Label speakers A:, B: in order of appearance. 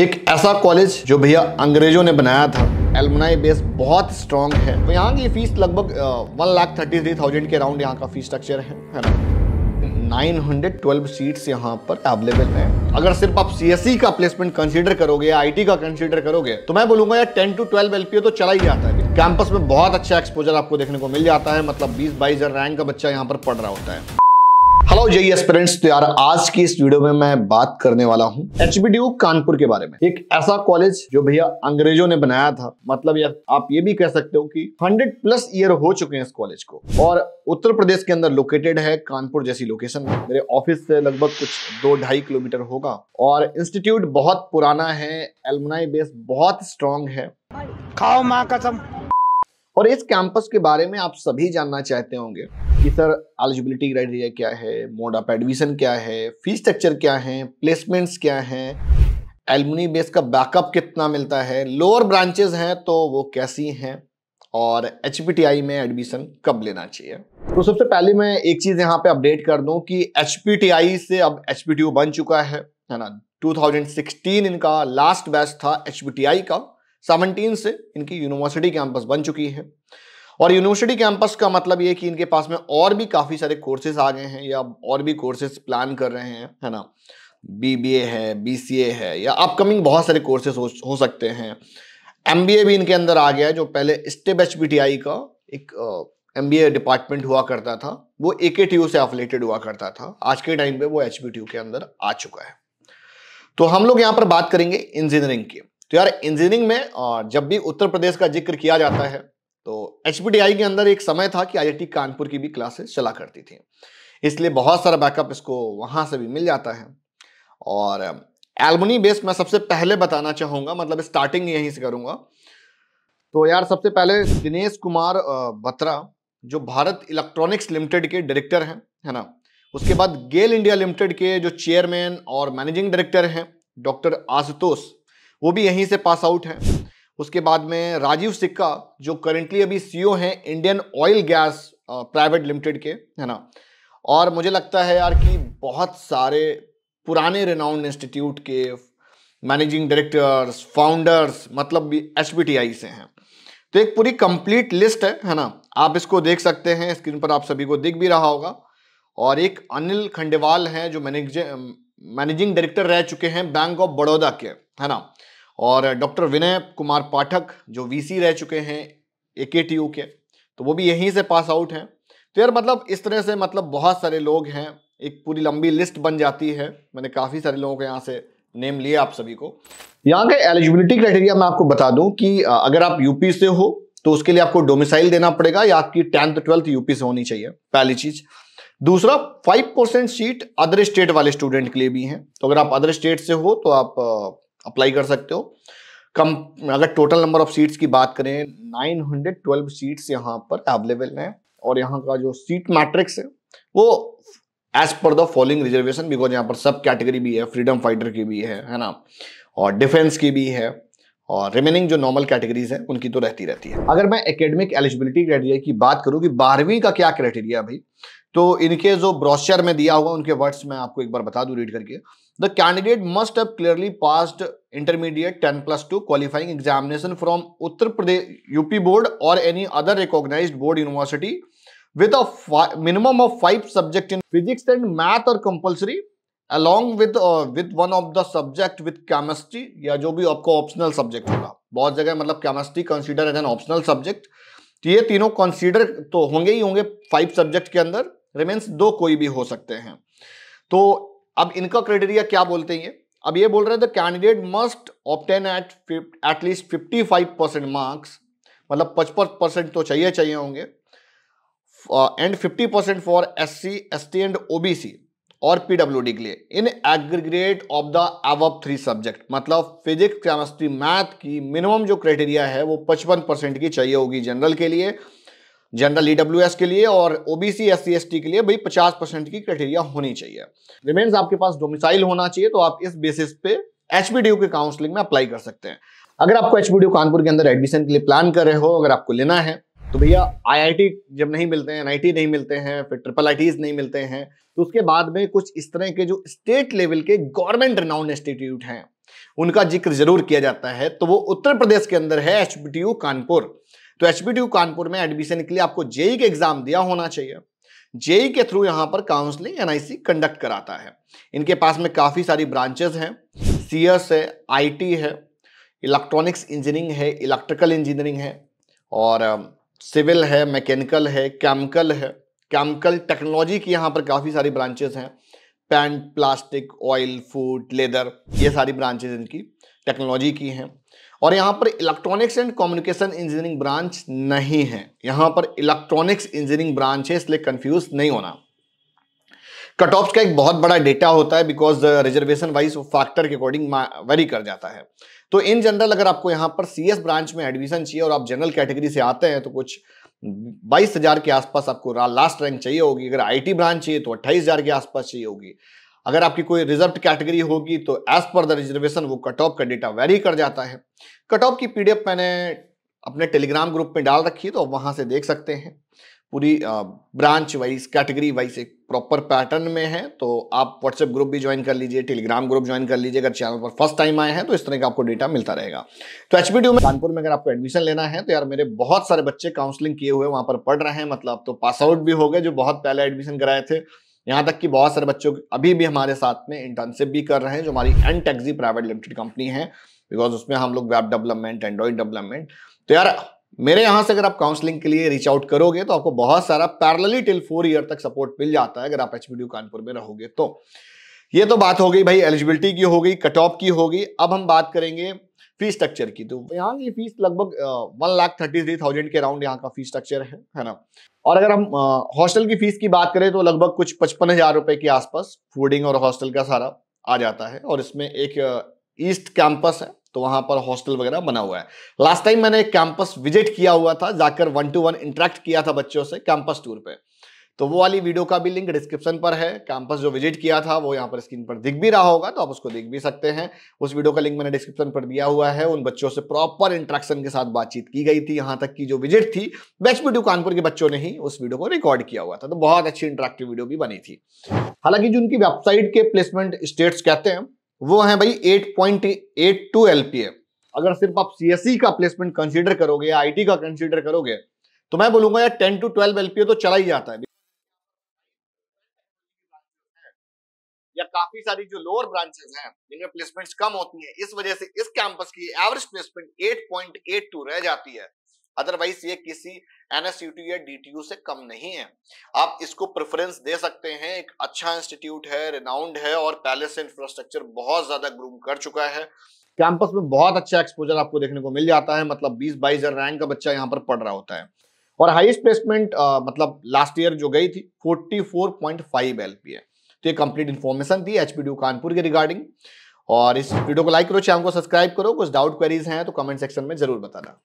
A: एक ऐसा कॉलेज जो भैया अंग्रेजों ने बनाया था, एलुमनाई बेस बहुत स्ट्रांग है। तो यहाँ की फीस लगभग 1,33,000 के अराउंड यहाँ का फीस स्ट्रक्चर है ना। 912 सीट्स यहाँ पर अवेलेबल हैं। अगर सिर्फ आप सीएसई का प्लेसमेंट कंसीडर करोगे या आईटी का कंसीडर करोगे तो मैं बोलूंगा यार 10 to 12 एलपीओ तो चला ही जाता है। कैंपस में बहुत अच्छा एक्सपोजर आपको देखने को मिल जाता है, मतलब 20-22 रैंक का बच्चा यहाँ पर पढ़ रहा होता है। हेलो जेईई एस्पिरेंट्स, तो यार आज की इस वीडियो में मैं बात करने वाला हूं एचबीडीयू कानपुर के बारे में। एक ऐसा कॉलेज जो भैया अंग्रेजों ने बनाया था, मतलब यार आप ये भी कह सकते हो कि 100+ ईयर हो चुके हैं इस कॉलेज को, और उत्तर प्रदेश के अंदर लोकेटेड है, कानपुर जैसी लोकेशन में। मेरे ऑफिस से लगभग कुछ 2-2.5 किलोमीटर होगा, और इंस्टीट्यूट बहुत पुराना है, एलुमनाई बेस बहुत स्ट्रांग है।
B: खाओ मां कसम।
A: और इस कैंपस के बारे में आप सभी जानना चाहते होंगे कि सर एलिजिबिलिटी क्राइटेरिया क्या है, मोड ऑफ एडमिशन क्या है, फीस स्ट्रक्चर क्या है, प्लेसमेंट्स क्या है, एलुमनी बेस का बैकअप कितना मिलता है, लोअर ब्रांचेस हैं तो वो कैसी हैं, और एचपीटीआई में एडमिशन कब लेना चाहिए। तो सबसे पहले मैं एक चीज यहाँ पे अपडेट कर दूं कि एचपीटीआई से अब एचपीटीयू बन चुका है ना। 2016 इनका लास्ट बैच था एचपीटीआई का, 17 से इनकी यूनिवर्सिटी कैंपस बन चुकी है। और यूनिवर्सिटी कैंपस का मतलब ये कि इनके पास में और भी काफ़ी सारे कोर्सेज आ गए हैं, या और भी कोर्सेज प्लान कर रहे हैं, है ना। बीबीए है, बीसीए है, या अपकमिंग बहुत सारे कोर्सेज हो सकते हैं। एमबीए भी इनके अंदर आ गया है। जो पहले स्टेप एचपीटीआई का एक एमबीए डिपार्टमेंट हुआ करता था, वो एकेटीयू से एफिलिएटेड हुआ करता था। आज के टाइम पे वो एचपीटीयू के अंदर आ चुका है। तो हम लोग यहाँ पर बात करेंगे इंजीनियरिंग की। तो यार इंजीनियरिंग में जब भी उत्तर प्रदेश का जिक्र किया जाता है तो एचपीटीआई के अंदर एक समय था कि आईआईटी कानपुर की भी क्लासेस चला करती थी, इसलिए बहुत सारा बैकअप इसको वहां से भी मिल जाता है। और एलुमनी बेस मैं सबसे पहले बताना चाहूंगा, मतलब स्टार्टिंग यहीं से करूंगा। तो यार सबसे पहले दिनेश कुमार बत्रा जो भारत इलेक्ट्रॉनिक्स लिमिटेड के डायरेक्टर हैं, है ना। उसके बाद गेल इंडिया लिमिटेड के जो चेयरमैन और मैनेजिंग डायरेक्टर हैं डॉक्टर आशुतोष, वो भी यहीं से पास आउट है। उसके बाद में राजीव सिक्का जो करेंटली अभी सीईओ हैं Indian oil gas private limited के, है ना। और मुझे लगता है यार कि बहुत सारे पुराने रिनाउंड इंस्टीट्यूट के मैनेजिंग डायरेक्टर्स, फाउंडर्स मतलब भी एचपीटीआई से हैं। तो एक पूरी कंप्लीट लिस्ट है ना। आप इसको देख सकते हैं, स्क्रीन पर आप सभी को दिख भी रहा होगा। और एक अनिल खंडेवाल हैं जो मैनेजिंग डायरेक्टर रह चुके हैं बैंक ऑफ बड़ौदा के, है ना। और डॉक्टर विनय कुमार पाठक जो वीसी रह चुके हैं एकेटीयू के, तो वो भी यहीं से पास आउट हैं। तो यार मतलब इस तरह से मतलब बहुत सारे लोग हैं, एक पूरी लंबी लिस्ट बन जाती है। मैंने काफ़ी सारे लोगों के यहाँ से नेम लिए आप सभी को। यहाँ के एलिजिबिलिटी क्राइटेरिया मैं आपको बता दूं कि अगर आप यूपी से हो तो उसके लिए आपको डोमिसाइल देना पड़ेगा, या आपकी 10th 12th यूपी से होनी चाहिए, पहली चीज। दूसरा 5% सीट अदर स्टेट वाले स्टूडेंट के लिए भी हैं। तो अगर आप अदर स्टेट से हो तो आप अप्लाई कर सकते हो। कम अगर टोटल नंबर ऑफ सीट्स की बात करें 912 सीट्स यहाँ पर अवेलेबल हैं। और यहाँ का जो सीट मैट्रिक्स है वो as per the following reservation, because यहाँ पर सब कैटेगरी भी है, फ्रीडम फाइटर की भी है ना, और डिफेंस की भी है, और रिमेनिंग जो नॉर्मल कैटेगरीज है उनकी तो रहती है। अगर मैं एकेडमिक एलिजिबिलिटी क्राइटेरिया की बात करूँ कि 12वीं का क्या क्राइटेरिया भाई, तो इनके जो ब्रोशर में दिया हुआ उनके वर्ड्स में आपको एक बार बता दूं रीड करके। The candidate must have clearly passed intermediate 10+2 qualifying examination from Uttar Pradesh UP board और any other recognized board university with a minimum of 5 subject in physics and math और compulsory along with one of the subject with chemistry, या जो भी आपको optional subject होगा। बहुत जगह मतलब chemistry consider as an optional subject, तो ये तीनों कंसीडर तो होंगे ही होंगे 5 सब्जेक्ट के अंदर, रिमेंस 2 कोई भी हो सकते हैं। तो अब इनका क्राइटेरिया क्या बोलते हैं, अब ये बोल रहे हैं the candidate must obtain at least 55% marks, मतलब 55% तो चाहिए होंगे, and 50% for SC ST and OBC और PWD के लिए in aggregate of the above 3 subject. मतलब फिजिक्स, केमिस्ट्री, मैथ की मिनिमम जो क्राइटेरिया है वो 55% की चाहिए होगी जनरल के लिए, जनरल EWS के लिए, और OBC SC ST के लिए भाई 50% की क्राइटेरिया होनी चाहिए। रिमेन्स आपके पास डोमिसाइल होना चाहिए, तो आप इस बेसिस पे एचबीडीयू के काउंसलिंग में अप्लाई कर सकते हैं। अगर आपको एचबीडीयू कानपुर के अंदर एडमिशन के लिए प्लान कर रहे हो, अगर आपको लेना है, तो भैया आईआईटी जब नहीं मिलते हैं, एनआईटी नहीं मिलते हैं, फिर ट्रिपल आईटीज नहीं मिलते हैं, तो उसके बाद में कुछ इस तरह के जो स्टेट लेवल के गवर्नमेंट रिनाउंड इंस्टीट्यूट हैं उनका जिक्र जरूर किया जाता है, तो वो उत्तर प्रदेश के अंदर है एचबीटीयू कानपुर। तो एचबीटीयू कानपुर में एडमिशन के लिए आपको जेई का एग्जाम दिया होना चाहिए। जेई के थ्रू यहां पर काउंसलिंग एनआईसी कंडक्ट कराता है। इनके पास में काफी सारी ब्रांचेस हैं, सीएस है, आईटी है, इलेक्ट्रॉनिक्स इंजीनियरिंग है, इलेक्ट्रिकल इंजीनियरिंग है, और सिविल है, मैकेनिकल है, केमिकल है, केमिकल टेक्नोलॉजी की यहाँ पर काफ़ी सारी ब्रांचेस हैं, paint, plastic, oil, food, leather, ये सारी ब्रांचेस इनकी टेक्नोलॉजी की हैं। और यहाँ पर electronics and communication engineering branch नहीं है, यहाँ पर इलेक्ट्रॉनिक्स इंजीनियरिंग ब्रांच है, इसलिए कंफ्यूज नहीं होना। कट ऑफ्स का एक बहुत बड़ा डेटा होता है, बिकॉज रिजर्वेशन वाइज फैक्टर के अकॉर्डिंग वेरी कर जाता है। तो इन जनरल अगर आपको यहाँ पर सीएस ब्रांच में एडमिशन चाहिए और आप जनरल कैटेगरी से आते हैं तो कुछ 22,000 के आसपास आपको लास्ट रैंक चाहिए होगी। अगर आईटी ब्रांच चाहिए तो 28,000 के आसपास चाहिए होगी। अगर आपकी कोई रिजर्व्ड कैटेगरी होगी तो एज पर द रिजर्वेशन वो कट ऑफ का डेटा वेरी कर जाता है। कट ऑफ की पीडीएफ मैंने अपने टेलीग्राम ग्रुप में डाल रखी है, तो आप वहां से देख सकते हैं। पूरी ब्रांच वाइज, कैटेगरी वाइज एक प्रॉपर पैटर्न में है। तो आप व्हाट्सएप ग्रुप भी ज्वाइन कर लीजिए, टेलीग्राम ग्रुप ज्वाइन कर लीजिए। अगर चैनल पर फर्स्ट टाइम आए हैं तो इस तरह का आपको डेटा मिलता रहेगा। तो एचबीटीयू में कानपुर में अगर आपको एडमिशन लेना है तो यार मेरे बहुत सारे बच्चे काउंसलिंग किए हुए वहां पर पढ़ रहे हैं, मतलब तो पास आउट भी हो गए जो बहुत पहले एडमिशन कराए थे। यहाँ तक कि बहुत सारे बच्चों अभी भी हमारे साथ में इंटर्नशिप भी कर रहे हैं, जो हमारी एनटेक्जी प्राइवेट लिमिटेड कंपनी है, बिकॉज उसमें हम लोग वेब डेवलपमेंट, एंड्रॉइड डेवलपमेंट। तो यार मेरे यहां से अगर आप काउंसलिंग के लिए रीच आउट करोगे तो आपको बहुत सारा पैरेलली टिल 4 ईयर तक सपोर्ट मिल जाता है अगर आप एचबीटीयू कानपुर में रहोगे तो। ये तो बात हो गई भाई एलिजिबिलिटी की, हो गई कट ऑफ की, हो गई। अब हम बात करेंगे फीस स्ट्रक्चर की। तो यहाँ की फीस लगभग 1,33,000 के अराउंड यहाँ का फीस स्ट्रक्चर है ना। और अगर हम हॉस्टल की फीस की बात करें तो लगभग कुछ 55,000 रुपए के आसपास फूडिंग और हॉस्टल का सारा आ जाता है। और इसमें एक ईस्ट कैंपस है, तो वहां पर हॉस्टल वगैरह बना हुआ है। लास्ट टाइम मैंने एक कैंपस विजिट किया हुआ था, जाकर 1-to-1 इंटरेक्ट किया था बच्चों से कैंपस टूर पे। तो वो वाली वीडियो का भी लिंक डिस्क्रिप्शन पर है। कैंपस जो विजिट किया था वो यहाँ पर स्क्रीन पर दिख भी रहा होगा, तो आप उसको देख भी सकते हैं। उस वीडियो का लिंक मैंने डिस्क्रिप्शन पर दिया हुआ है। उन बच्चों से प्रॉपर इंटरेक्शन के साथ बातचीत की गई थी। यहाँ तक की जो विजिट थी एचबीटीयू कानपुर के बच्चों ने ही उस वीडियो को रिकॉर्ड किया हुआ था, तो बहुत अच्छी इंटरेक्टिव वीडियो भी बनी थी। हालांकि जो उनकी वेबसाइट के प्लेसमेंट स्टेट्स कहते हैं वो है भाई 8.82 LPA। अगर सिर्फ आप सीएसई का प्लेसमेंट कंसीडर करोगे या आईटी का कंसीडर करोगे तो मैं बोलूंगा यार 10 to 12 LPA तो चला ही जाता है। या काफी सारी जो लोअर ब्रांचेस हैं जिनमें प्लेसमेंट्स कम होती हैं, इस वजह से इस कैंपस की एवरेज प्लेसमेंट 8.82 रह जाती है। अदरवाइज ये किसी एनएसयूटी या डीटीयू से कम नहीं है। आप इसको प्रेफरेंस दे सकते हैं। एक अच्छा इंस्टीट्यूट है, रिनाउंड है और पहले से इंफ्रास्ट्रक्चर बहुत ज्यादा ग्रूम कर चुका है। कैंपस में बहुत अच्छा एक्सपोजर आपको देखने को मिल जाता है, मतलब 20-22 रैंक का बच्चा यहाँ पर पढ़ रहा होता है। और हाईएस्ट प्लेसमेंट मतलब लास्ट ईयर जो गई थी 44.5 LPA। तो ये कंप्लीट इन्फॉर्मेशन थी एचबीटीयू कानपुर के रिगार्डिंग। और इस वीडियो को लाइक करो, चैनल को सब्सक्राइब करो। कुछ डाउट क्वेरीज हैं तो कमेंट सेक्शन में जरूर बताना।